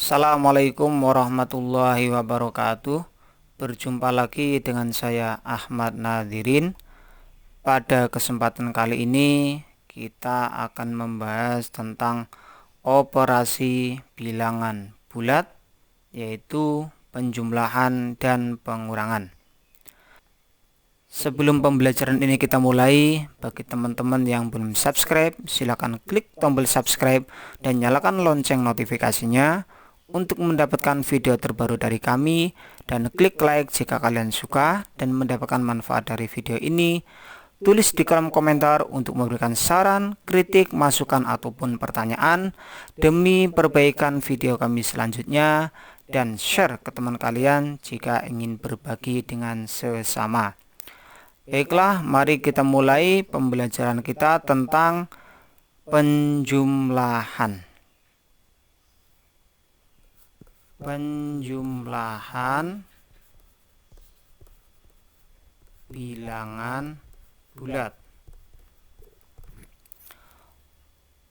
Assalamualaikum warahmatullahi wabarakatuh. Berjumpa lagi dengan saya Ahmad Nadirin. Pada kesempatan kali ini kita akan membahas tentang operasi bilangan bulat, yaitu penjumlahan dan pengurangan. Sebelum pembelajaran ini kita mulai, bagi teman-teman yang belum subscribe, silakan klik tombol subscribe dan nyalakan lonceng notifikasinya untuk mendapatkan video terbaru dari kami, dan klik like jika kalian suka dan mendapatkan manfaat dari video ini. Tulis di kolom komentar untuk memberikan saran, kritik, masukan ataupun pertanyaan demi perbaikan video kami selanjutnya, dan share ke teman kalian jika ingin berbagi dengan sesama. Baiklah, mari kita mulai pembelajaran kita tentang penjumlahan. Penjumlahan bilangan bulat.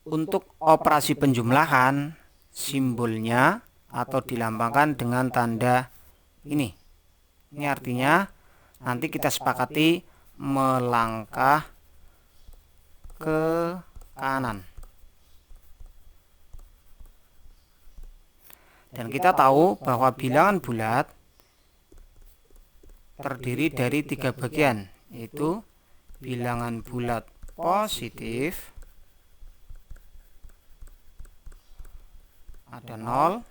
Untuk operasi penjumlahan, simbolnya atau dilambangkan dengan tanda ini. Ini artinya nanti kita sepakati melangkah ke kanan. Dan kita tahu bahwa bilangan bulat terdiri dari 3 bagian, yaitu bilangan bulat positif, ada 0,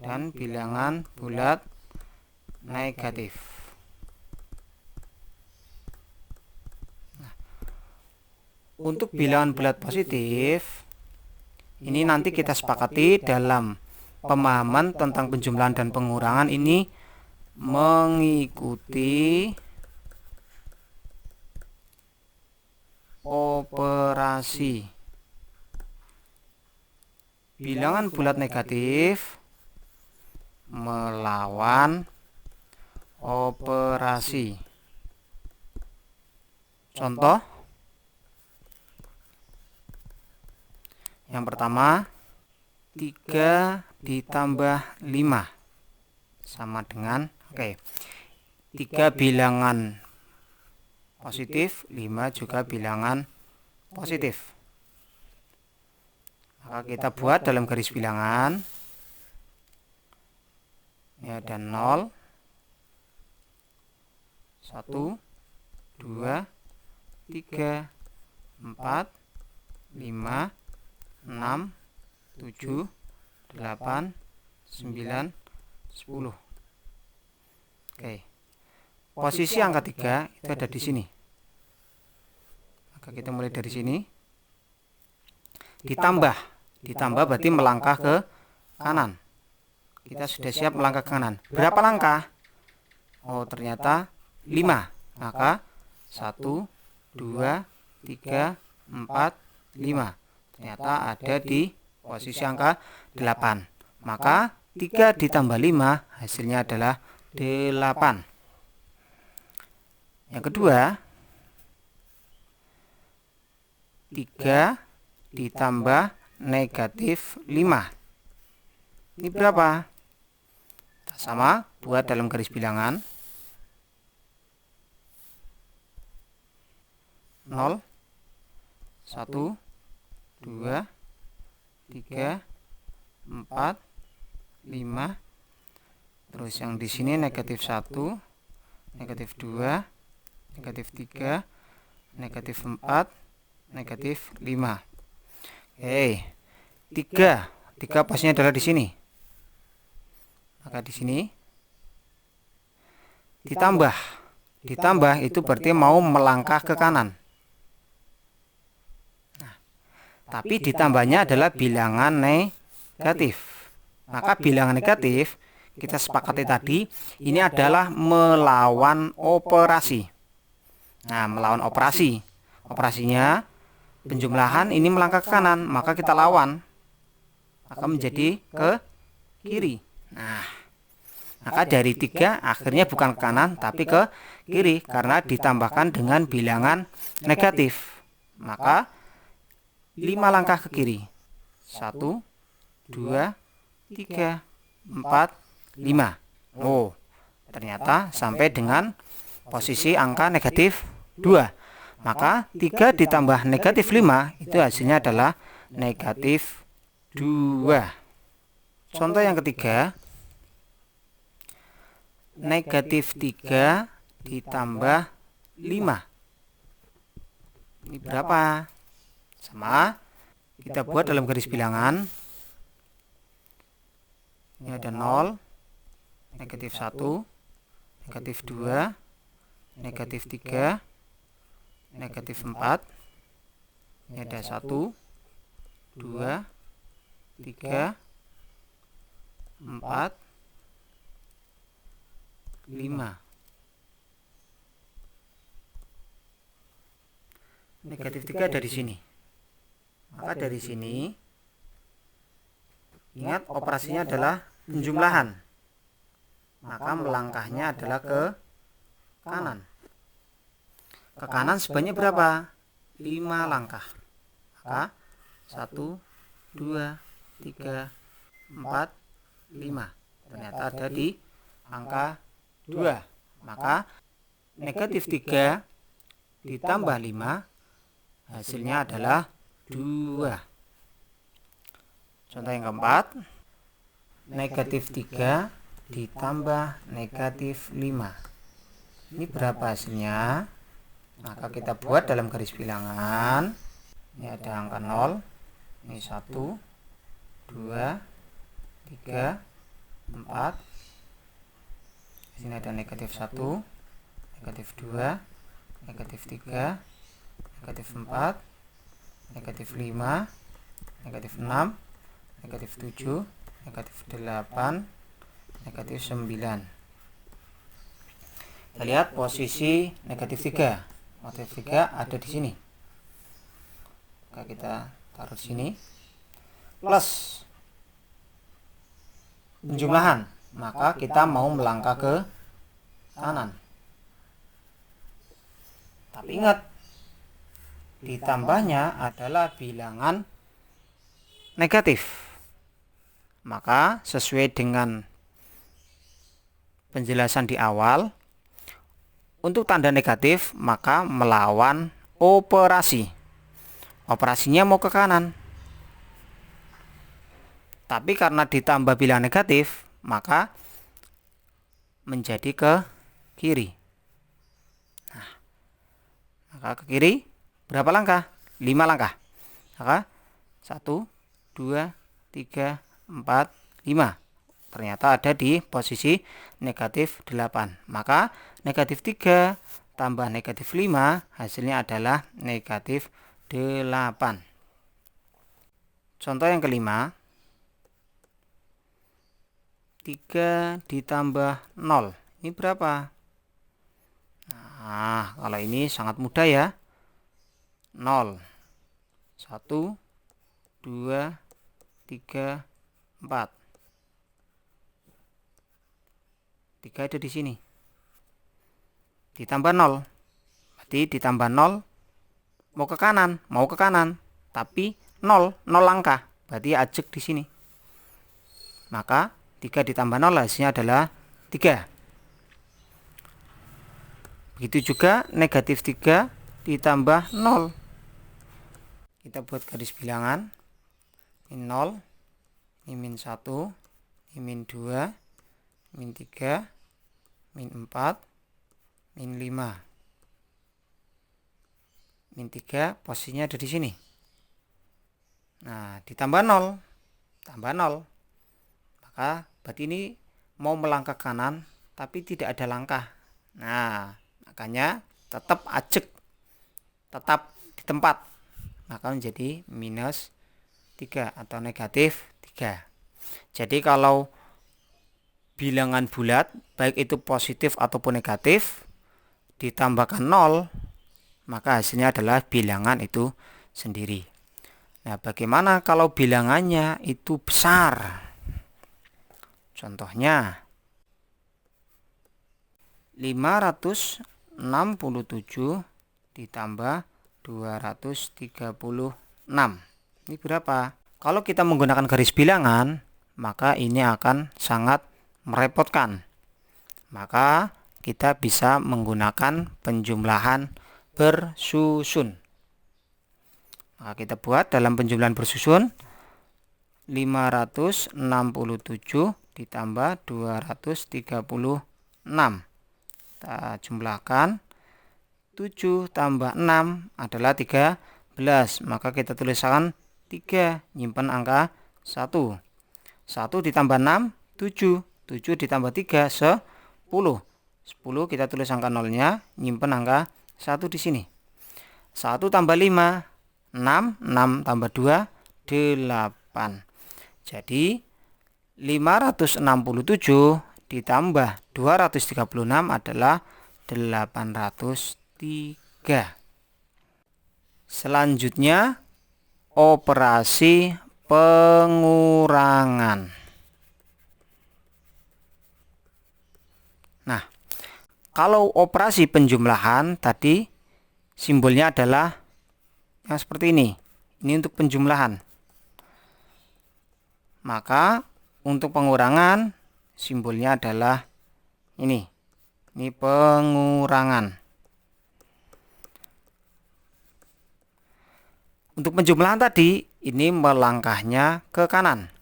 dan bilangan bulat negatif. Untuk bilangan bulat positif, ini nanti kita sepakati dalam pemahaman tentang penjumlahan dan pengurangan ini mengikuti operasi bilangan bulat negatif melawan operasi. Contoh yang pertama, 3 ditambah 5 sama dengan 3 bilangan positif, 5 juga bilangan positif. Maka kita buat dalam garis bilangan, ya, ada 0, 1, 2, 3, 4, 5, 6, 7, 8, 9, 10. Posisi angka 3 itu ada di sini. Maka kita mulai dari sini. Ditambah berarti melangkah ke kanan. Kita sudah siap melangkah ke kanan. Berapa langkah? Oh, ternyata 5. Maka 1, 2, 3, 4, 5. Ternyata ada di posisi angka 8. Maka 3 ditambah 5 hasilnya adalah 8. Yang kedua, 3 ditambah negatif 5. Ini berapa? Sama, buat dalam garis bilangan. 0, 1, 2, 3, 4, 5. Terus yang di sini negatif 1, negatif 2, negatif 3, negatif 4, negatif 5. 3 posisinya adalah di sini. Maka di sini ditambah itu berarti mau melangkah ke kanan. Tapi ditambahnya adalah bilangan negatif. Maka bilangan negatif kita sepakati tadi ini adalah melawan operasi. Nah, melawan operasi. Operasinya penjumlahan ini melangkah ke kanan, maka kita lawan. Maka menjadi ke kiri. Nah, maka dari 3 akhirnya bukan ke kanan tapi ke kiri karena ditambahkan dengan bilangan negatif. Maka 5 langkah ke kiri. 1, 2, 3, 4, 5. Oh, ternyata sampai dengan posisi angka negatif 2. Maka 3 ditambah negatif 5 itu hasilnya adalah negatif 2. Contoh yang ketiga, negatif 3 ditambah 5. Ini berapa? Sama, kita buat dalam garis bilangan. Ini ada 0, negatif 1, negatif 2, negatif 3, negatif 4. Ini ada 1, 2, 3, 4, 5. Negatif 3 dari sini. Maka dari sini, ingat operasinya adalah penjumlahan. Maka melangkahnya adalah ke kanan. Ke kanan sebanyak berapa? 5 langkah. Maka 1, 2, 3, 4, 5. Ternyata ada di angka 2. Maka negatif 3 ditambah 5 hasilnya adalah 2. Contoh yang keempat, negatif 3 ditambah negatif 5. Ini berapa hasilnya? Maka kita buat dalam garis bilangan. Ini ada angka 0. Ini 1, 2, 3, 4. Di sini ada negatif 1, negatif 2, negatif 3, negatif 4, negatif 5, negatif 6, negatif 7, negatif 8, negatif 9. Kita lihat posisi negatif 3. Negatif 3 ada di sini. Maka kita taruh di sini. Plus penjumlahan. Maka kita mau melangkah ke kanan. Tapi ingat, ditambahnya adalah bilangan negatif. Maka sesuai dengan penjelasan di awal, untuk tanda negatif maka melawan operasi. Operasinya mau ke kanan. Tapi karena ditambah bilangan negatif, maka menjadi ke kiri. Nah, maka ke kiri berapa langkah? 5 langkah. Maka 1, 2, 3, 4, 5. Ternyata ada di posisi negatif 8. Maka negatif 3 tambah negatif 5 hasilnya adalah negatif 8. Contoh yang kelima, 3 ditambah 0. Ini berapa? Nah, kalau ini sangat mudah ya. 0, 1, 2, 3, 4. 3 ada di sini. Ditambah 0. Berarti ditambah 0 mau ke kanan, tapi 0 langkah. Berarti ajek di sini. Maka 3 ditambah 0 hasilnya adalah 3. Begitu juga negatif 3 ditambah 0. Kita buat garis bilangan. Ini 0, ini min 1, ini min 2, min 3, min 4, min 5. Min 3 posisinya ada di sini. Nah, ditambah 0, tambah 0. Maka berarti ini mau melangkah kanan tapi tidak ada langkah. Nah, makanya tetap ajek, tetap di tempat. Maka menjadi minus 3 atau negatif 3. Jadi kalau bilangan bulat, baik itu positif ataupun negatif, ditambahkan 0, maka hasilnya adalah bilangan itu sendiri. Nah, bagaimana kalau bilangannya itu besar? Contohnya 567 ditambah 236. Ini berapa? Kalau kita menggunakan garis bilangan, maka ini akan sangat merepotkan. Maka kita bisa menggunakan penjumlahan bersusun. Maka kita buat dalam penjumlahan bersusun 567 ditambah 236. Kita jumlahkan 7 tambah 6 adalah 13. Maka kita tuliskan 3, nyimpen angka 1. 1 ditambah 6, 7. 7 ditambah 3, 10. 10 kita tulis angka nolnya, nyimpen angka 1 di sini. 1 tambah 5, 6. 6 tambah 2, 8. Jadi 567 ditambah 236 adalah 803. Selanjutnya operasi pengurangan. Nah, kalau operasi penjumlahan tadi simbolnya adalah yang seperti ini. Ini untuk penjumlahan. Maka untuk pengurangan simbolnya adalah ini. Ini pengurangan. Untuk penjumlahan tadi ini melangkahnya ke kanan.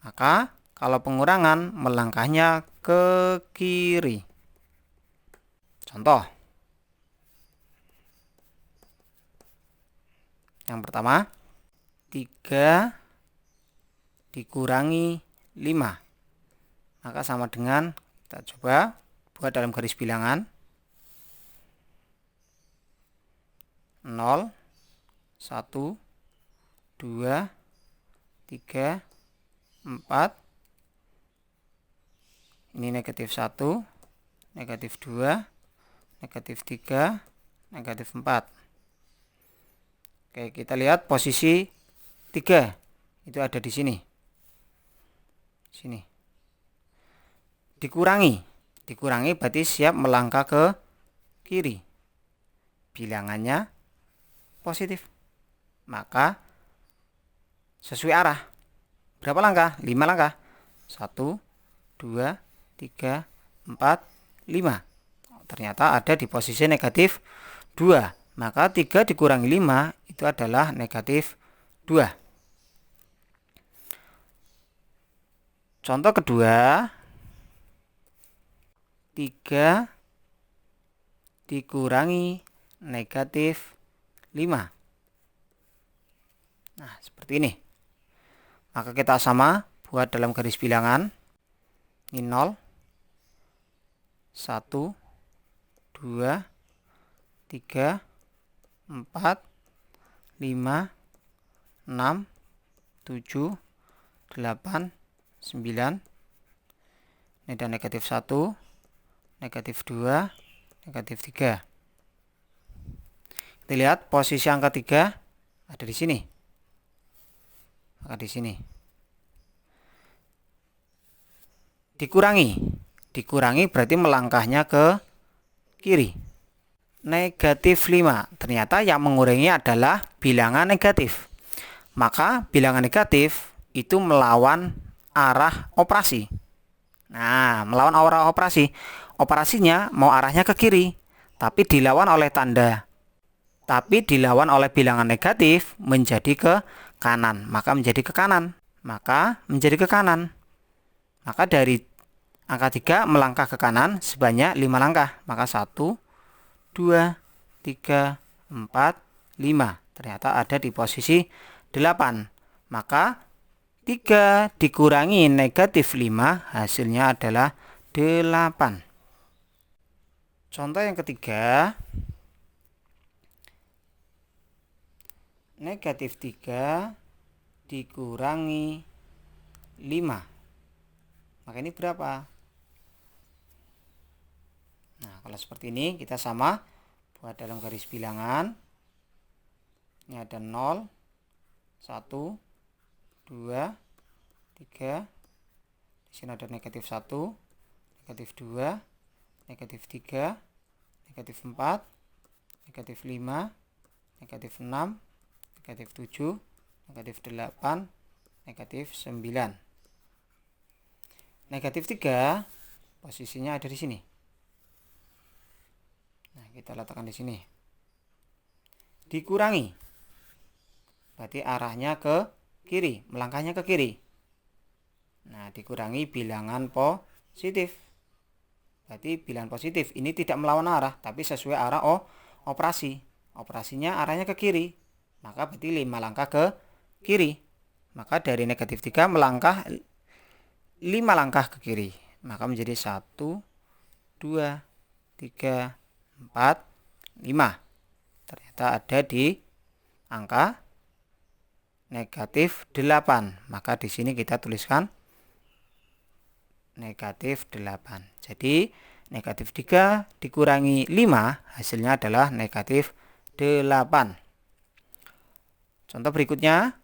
Maka kalau pengurangan melangkahnya ke kiri. Contoh. Yang pertama, 3 dikurangi 5. Maka sama dengan, kita coba buat dalam garis bilangan. 0, 1, 2, 3, 4. Ini negatif 1, negatif 2, negatif 3, negatif 4. Oke, kita lihat posisi 3 itu ada di sini. Sini. Dikurangi berarti siap melangkah ke kiri. Bilangannya positif. Maka sesuai arah. Berapa langkah? 5 langkah. 1, 2, 3, 4, 5. Ternyata ada di posisi negatif 2. Maka 3 dikurangi 5 itu adalah negatif 2. Contoh kedua, 3 dikurangi negatif 5. Nah, seperti ini. Maka kita sama buat dalam garis bilangan. Ini 0, 1, 2, 3, 4, 5, 6, 7, 8, 9. Ini ada negatif 1, negatif 2, negatif 3. Kita lihat posisi angka 3 ada di sini. Maka di sini. Dikurangi berarti melangkahnya ke kiri. Negatif 5. Ternyata yang mengurangi adalah bilangan negatif. Maka bilangan negatif itu melawan arah operasi. Nah, melawan arah operasi. Operasinya mau arahnya ke kiri, tapi dilawan oleh tanda. Tapi dilawan oleh bilangan negatif menjadi ke kanan. Maka menjadi ke kanan. Maka dari angka 3 melangkah ke kanan sebanyak 5 langkah. Maka 1, 2, 3, 4, 5. Ternyata ada di posisi 8. Maka 3 dikurangi negatif 5 hasilnya adalah 8. Contoh yang ketiga, negatif 3 dikurangi 5. Maka ini berapa? Nah, kalau seperti ini kita sama buat dalam garis bilangan. Ini ada 0, 1, 2, 3. Di sini ada negatif 1, negatif 2, negatif 3, negatif 4, negatif 5, negatif 6, negatif 7, negatif 8, negatif 9. Negatif 3 posisinya ada di sini. Nah, kita letakkan di sini. Dikurangi, berarti arahnya ke kiri, melangkahnya ke kiri. Nah, dikurangi bilangan positif, berarti bilangan positif ini tidak melawan arah, tapi sesuai arah operasi. Operasinya arahnya ke kiri, maka berarti 5 langkah ke kiri. Maka dari negatif 3 melangkah 5 langkah ke kiri, maka menjadi 1, 2, 3, 4, 5. Ternyata ada di angka negatif 8. Maka di sini kita tuliskan negatif 8. Jadi negatif 3 dikurangi 5 hasilnya adalah negatif 8. Contoh berikutnya.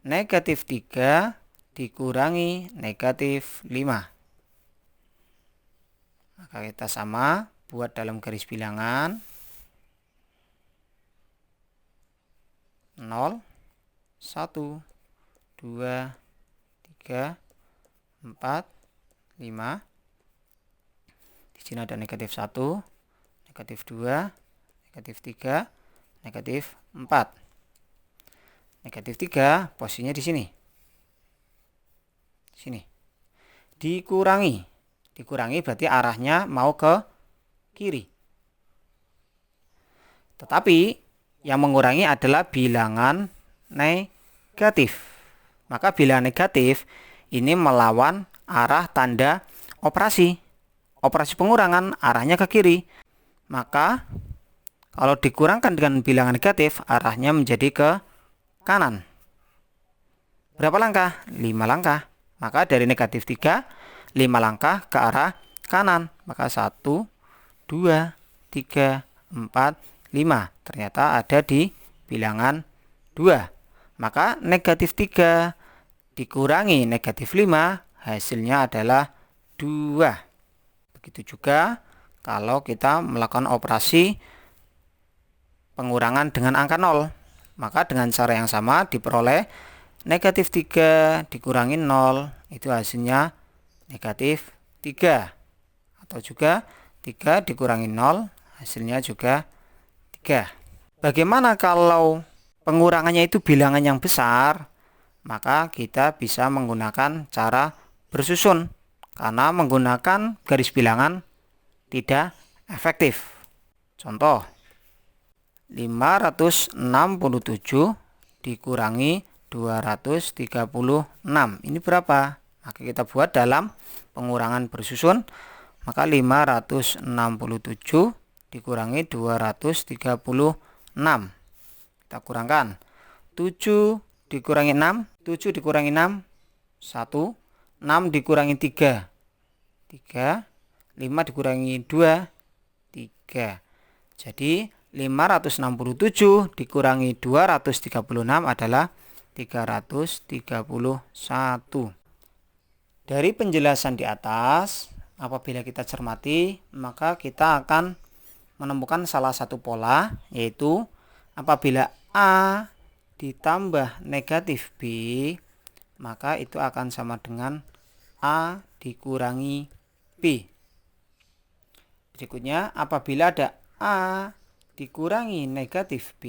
Negatif 3 dikurangi negatif 5. Maka kita sama buat dalam garis bilangan 0, 1, 2, 3, 4, 5. Di sini ada negatif 1, negatif 2, negatif 3, negatif 4. Negatif 3 posisinya di sini. Sini. Dikurangi. Dikurangi berarti arahnya mau ke kiri. Tetapi yang mengurangi adalah bilangan negatif. Maka bilangan negatif ini melawan arah tanda operasi. Operasi pengurangan arahnya ke kiri. Maka kalau dikurangkan dengan bilangan negatif, arahnya menjadi ke kanan. Berapa langkah? 5 langkah. Maka dari negatif 3, 5 langkah ke arah kanan. Maka 1, 2, 3, 4, 5. Ternyata ada di bilangan 2. Maka negatif 3 dikurangi negatif 5, hasilnya adalah 2. Begitu juga kalau kita melakukan operasi pengurangan dengan angka 0. Maka dengan cara yang sama diperoleh negatif 3 dikurangi 0, itu hasilnya negatif 3. Atau juga 3 dikurangi 0, hasilnya juga 3. Bagaimana kalau pengurangannya itu bilangan yang besar? Maka kita bisa menggunakan cara bersusun. Karena menggunakan garis bilangan tidak efektif. Contoh, 567 dikurangi 236. Ini berapa? Maka kita buat dalam pengurangan bersusun. Maka 567 dikurangi 236. Kita kurangkan. 7 dikurangi 6. 7 dikurangi 6. 1. 6 dikurangi 3. 3. 5 dikurangi 2. 3. Jadi 567 dikurangi 236 adalah 331. Dari penjelasan di atas, apabila kita cermati, maka kita akan menemukan salah satu pola, yaitu apabila A ditambah negatif B, maka itu akan sama dengan A dikurangi B. Berikutnya, apabila ada A dikurangi negatif B,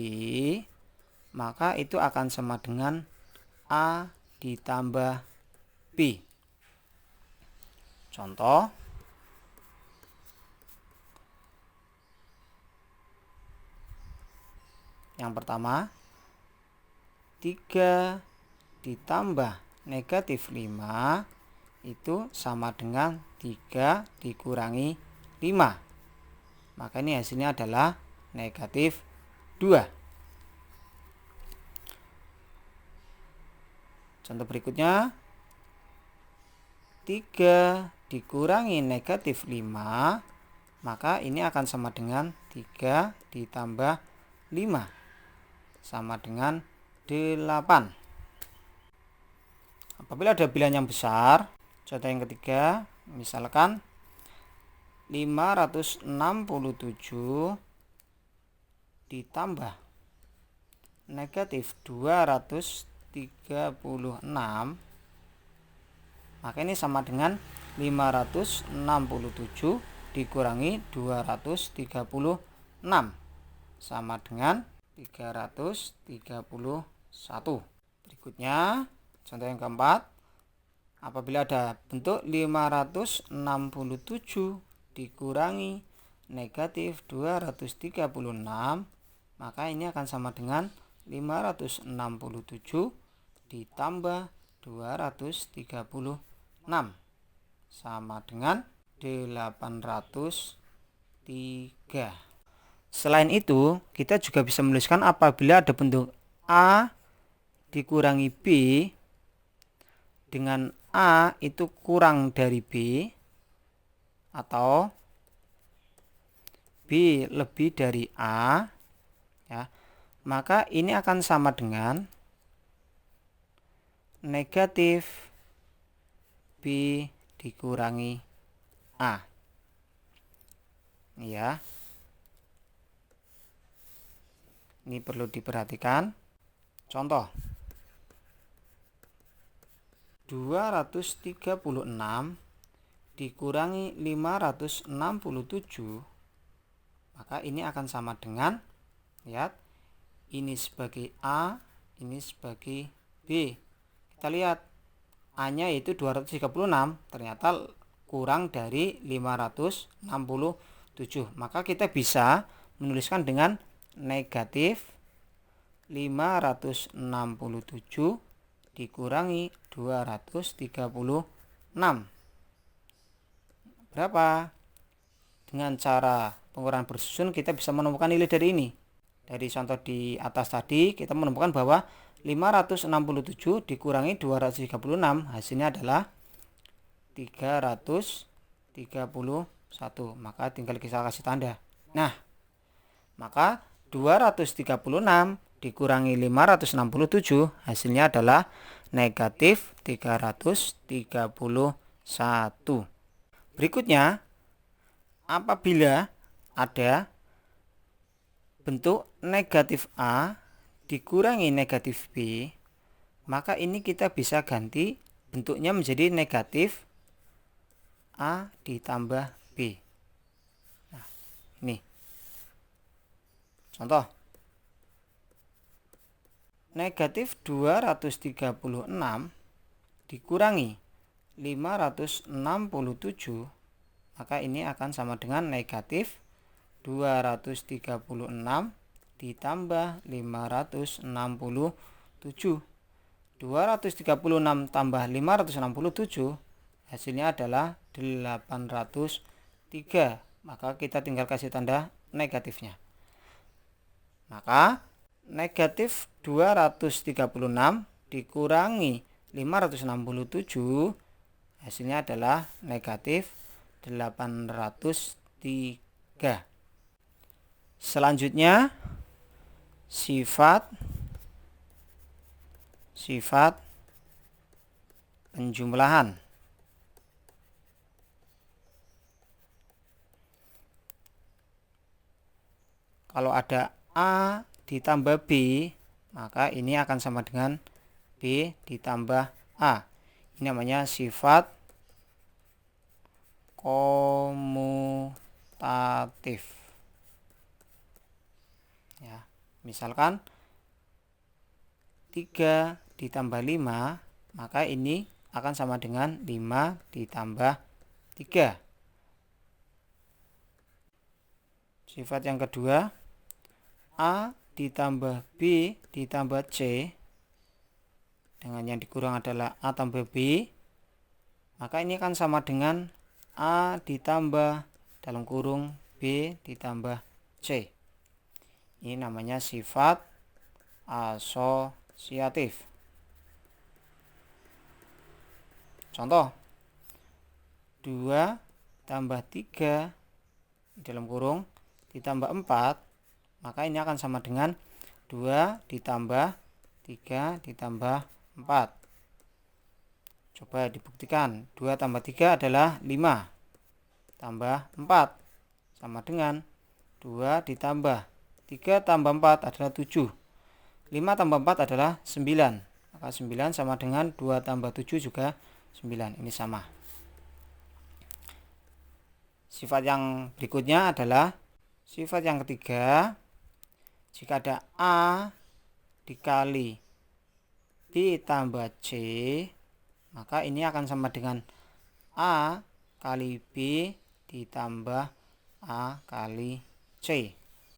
maka itu akan sama dengan A ditambah B. Contoh, yang pertama, 3 ditambah negatif 5 itu sama dengan 3 dikurangi 5. Maka ini hasilnya adalah negatif 2. Contoh berikutnya, 3 dikurangi negatif 5, maka ini akan sama dengan 3 ditambah 5, sama dengan 8. Apabila ada bilangan yang besar, contoh yang ketiga, misalkan 567 ditambah negatif 236, maka ini sama dengan 567 dikurangi 236 sama dengan 331. Berikutnya contoh yang keempat, apabila ada bentuk 567 dikurangi negatif 236, maka ini akan sama dengan 567 ditambah 236 sama dengan 803. Selain itu, kita juga bisa menuliskan apabila ada bentuk A dikurangi B dengan A itu kurang dari B atau B lebih dari A, ya, maka ini akan sama dengan negatif B dikurangi A. Ya. Ini perlu diperhatikan. Contoh 236 dikurangi 567, maka ini akan sama dengan, lihat, ini sebagai A, ini sebagai B. Kita lihat A-nya yaitu 236, ternyata kurang dari 567. Maka kita bisa menuliskan dengan negatif 567 dikurangi 236. Berapa? Dengan cara pengurangan bersusun kita bisa menemukan nilai dari ini. Dari contoh di atas tadi kita menemukan bahwa 567 dikurangi 236 hasilnya adalah 331. Maka tinggal kita kasih tanda. Nah, maka 236 dikurangi 567 hasilnya adalah negatif 331. Berikutnya, apabila ada bentuk negatif A dikurangi negatif B, maka ini kita bisa ganti bentuknya menjadi negatif A ditambah B. Nah, ini contoh negatif 236 dikurangi 567, maka ini akan sama dengan negatif 236 ditambah 567. 236 tambah 567 hasilnya adalah 803. Maka kita tinggal kasih tanda negatifnya. Maka negatif 236 dikurangi 567 hasilnya adalah negatif 803. Selanjutnya sifat penjumlahan. Kalau ada A ditambah B, maka ini akan sama dengan B ditambah A. Ini namanya sifat komutatif. Ya, misalkan 3 ditambah 5, maka ini akan sama dengan 5 ditambah 3. Sifat yang kedua, A ditambah B ditambah C, dengan yang dikurang adalah A tambah B, maka ini akan sama dengan A ditambah dalam kurung B ditambah C. Ini namanya sifat asosiatif. Contoh 2 tambah 3 dalam kurung ditambah 4, maka ini akan sama dengan 2 ditambah 3 ditambah 4. Coba dibuktikan. 2 tambah 3 adalah 5 tambah 4 sama dengan 2 ditambah 3 tambah 4 adalah 7. 5 tambah 4 adalah 9. Maka 9 sama dengan 2 tambah 7 juga 9. Ini sama. Sifat yang berikutnya adalah sifat yang ketiga. Jika ada A dikali B tambah C, maka ini akan sama dengan A kali B ditambah A kali C.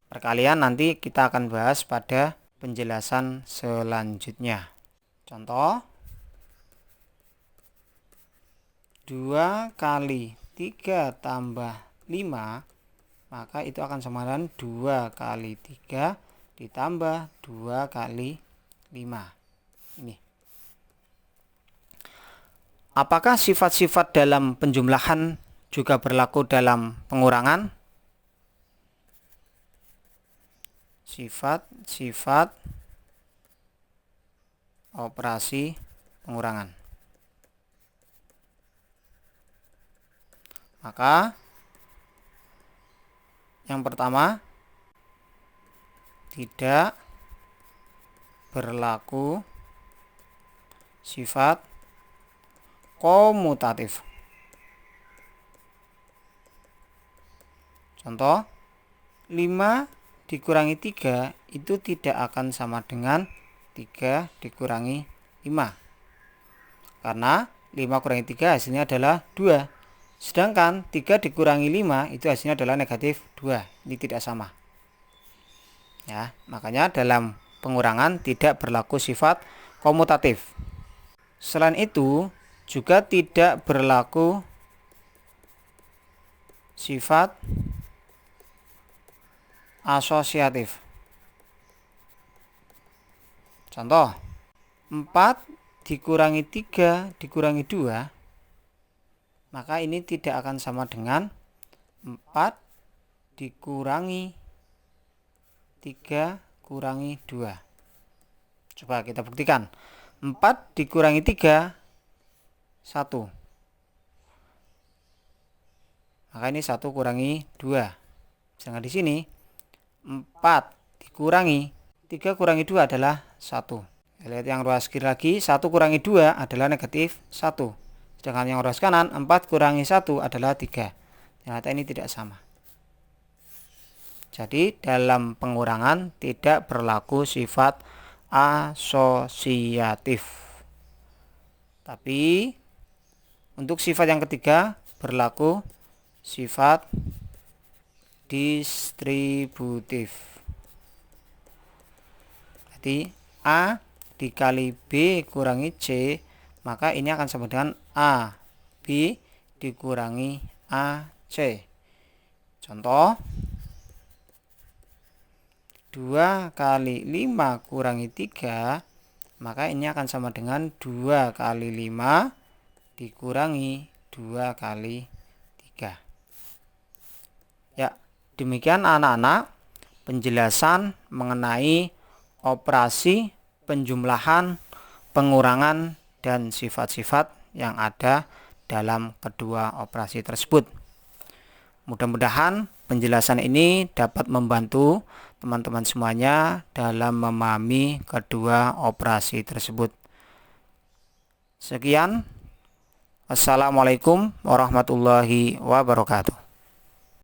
Perkalian nanti kita akan bahas pada penjelasan selanjutnya. Contoh, 2 kali 3 tambah 5, maka itu akan sama dengan 2 kali 3 ditambah 2 kali 5. Ini. Apakah sifat-sifat dalam penjumlahan juga berlaku dalam pengurangan? Sifat-sifat operasi pengurangan. Maka yang pertama, tidak berlaku sifat komutatif. Contoh, 5 dikurangi 3 itu tidak akan sama dengan 3 dikurangi 5. Karena 5 kurangi 3 hasilnya adalah 2. Sedangkan 3 dikurangi 5 itu hasilnya adalah negatif 2. Ini tidak sama. Ya, makanya dalam pengurangan tidak berlaku sifat komutatif. Selain itu, juga tidak berlaku sifat asosiatif. Contoh, 4 dikurangi 3 dikurangi 2, maka ini tidak akan sama dengan 4 dikurangi 3 kurangi 2. Coba kita buktikan. 4 dikurangi 3, 1. Maka ini 1 kurangi 2. Sedangkan di sini 4 dikurangi 3 kurangi 2 adalah 1. Lihat yang ruas kiri lagi, 1 kurangi 2 adalah negatif 1. Sedangkan yang ruas kanan, 4 kurangi 1 adalah 3. Ternyata ini tidak sama. Jadi dalam pengurangan tidak berlaku sifat asosiatif. Tapi untuk sifat yang ketiga berlaku sifat distributif. Jadi A dikali B kurangi C, maka ini akan sama dengan A B dikurangi A C. Contoh, 2 kali 5 kurangi 3, maka ini akan sama dengan 2 kali 5 dikurangi 2 kali 3. Ya, demikian anak-anak penjelasan mengenai operasi penjumlahan, pengurangan, dan sifat-sifat yang ada dalam kedua operasi tersebut. Mudah-mudahan penjelasan ini dapat membantu teman-teman semuanya dalam memahami kedua operasi tersebut. Sekian. Assalamualaikum warahmatullahi wabarakatuh.